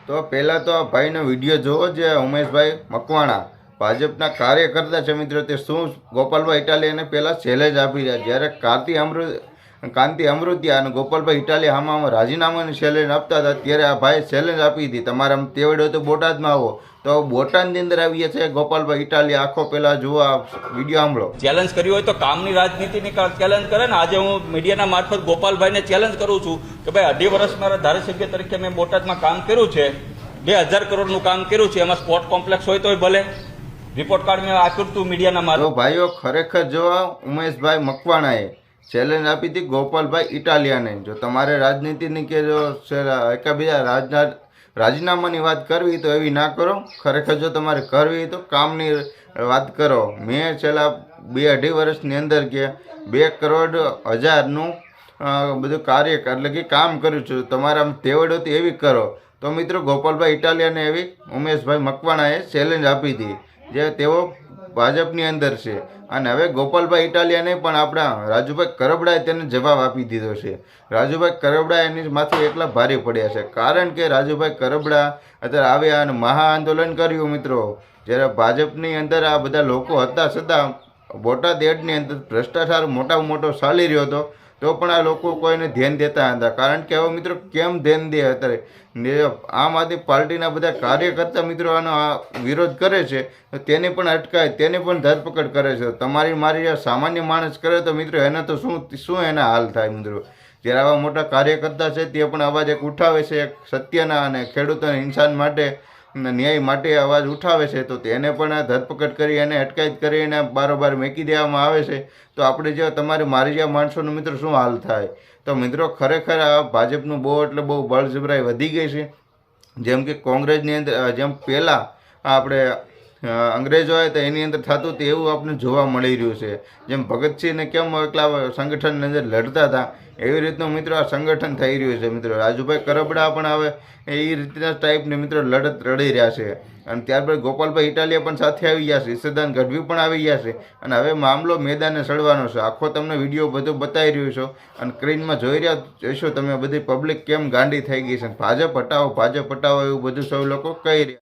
તો પહેલાં તો આ ભાઈનો વિડીયો જોવો જે ઉમેશભાઈ મકવાણા ભાજપના કાર્યકર્તા છે મિત્રો, તે શું ગોપાલભાઈ ઇટાલિયાને પહેલાં ચેલેન્જ આપી રહ્યા. જ્યારે કાંતિ અમૃતિયા અને ગોપાલભાઈ ઇટાલિયા આમાં રાજીનામાની ચેલેન્જ આપતા હતા, ત્યારે આ ભાઈ ચેલેન્જ આપી હતી તમારા તેવડ હોય તો બોટાદમાં આવો. તો બોટાદની અંદર આવીએ છે ગોપાલભાઈ ઇટાલિયા, આખો પહેલા જુઓ આ વિડીયો સાંભળો. ચેલેન્જ કર્યું હોય તો કામની રાજનીતિની ચેલેન્જ કરે ને. આજે હું મીડિયાના મારફત ગોપાલભાઈને ચેલેન્જ કરું છું કે ભાઈ 2.5 વર્ષ મારા ધારાસભ્ય તરીકે મેં બોટાદમાં કામ કર્યું છે, 2000 કરોડનું કામ કર્યું છે, એમાં સ્પોર્ટ કોમ્પ્લેક્સ હોય તોય ભલે. રિપોર્ટ કાર્ડ મેં આપ્યું હતું મીડિયાના મારફત. તો ભાઈઓ ખરેખર જોવા ઉમેશભાઈ મકવાણાએ ચેલેન્જ આપી હતી ગોપાલભાઈ ઇટાલિયાને. જો તમારે રાજનીતિની કે જો એકબીજા રાજીનામાની વાત કરવી તો એવી ના કરો. ખરેખર જો તમારે કરવી તો કામની વાત કરો. મેં છેલ્લા 2-2.5 વર્ષની અંદર કે 2 કરોડ 1000નું બધું કાર્ય એટલે કે કામ કર્યું છું. તમારા તેવડ હતી એવી કરો. તો મિત્રો ગોપાલભાઈ ઇટાલિયાને એવી ઉમેશભાઈ મકવાણાએ ચેલેન્જ આપી હતી, જે તેઓ ભાજપની અંદર છે. અને હવે ગોપાલભાઈ ઇટાલિયાને પણ આપણા રાજુભાઈ કરબડાએ તેને જવાબ આપી દીધો છે. રાજુભાઈ કરબડા એની માથે એકલા ભારે પડ્યા છે, કારણ કે રાજુભાઈ કરબડા અત્યારે આવ્યા અને મહા આંદોલન કર્યું મિત્રો. જ્યારે ભાજપની અંદર આ બધા લોકો હતા છતાં બોટાદ એડની અંદર ભ્રષ્ટાચાર મોટો ચાલી રહ્યો હતો, તો પણ આ લોકો કોઈને ધ્યાન દેતા હતા. કારણ કે હવે મિત્રો કેમ ધ્યાન દે, અત્યારે આમ આદમી પાર્ટીના બધા કાર્યકર્તા મિત્રો આનો વિરોધ કરે છે, તો તેને પણ અટકાય, તેને પણ ધરપકડ કરે છે. તમારી મારી સામાન્ય માણસ કરે તો મિત્રો એને તો શું એના હાલ થાય મિત્રો. જ્યારે આવા મોટા કાર્યકર્તા છે તે પણ અવાજ એક ઉઠાવે છે, એક સત્યના અને ખેડૂતોના ઇન્સાન માટે ન્યાય માટે અવાજ ઉઠાવે છે, તો તેને પણ ધરપકડ કરી અને અટકાયત કરીને બારોબાર મેકી દેવામાં આવે છે. તો આપણે જે તમારે મારી જેવા માણસોનું મિત્રો શું હાલ થાય. તો મિત્રો ખરેખર આ ભાજપનું બહુ બળજબરાઈ વધી ગઈ છે. જેમ કે કોંગ્રેસની અંદર જેમ પહેલાં આપણે અંગ્રેજો હોય તો એની અંદર થતું હતું એવું આપણે જોવા મળી રહ્યું છે. જેમ ભગતસિંહને કેમ એકલા સંગઠનની અંદર લડતા હતા, એવી રીતનું મિત્રો આ સંગઠન થઈ રહ્યું છે મિત્રો. રાજુભાઈ કરબડા પણ હવે એ રીતના ટાઈપની મિત્રો લડત લડી રહ્યા છે. અને ત્યારબાદ ગોપાલભાઈ ઇટાલિયા પણ સાથે આવી ગયા છે, ઈશરદાન ગઢવી પણ આવી ગયા છે. અને હવે મામલો મેદાને સડવાનો છે. આખો તમને વિડીયો બધું બતાવી રહ્યું છો અને સ્ક્રીનમાં જોઈ રહ્યા જશો તમે બધી પબ્લિક કેમ ગાંડી થઈ ગઈ છે. ભાજપ હટાવો એવું બધું સૌ લોકો કહી રહ્યા.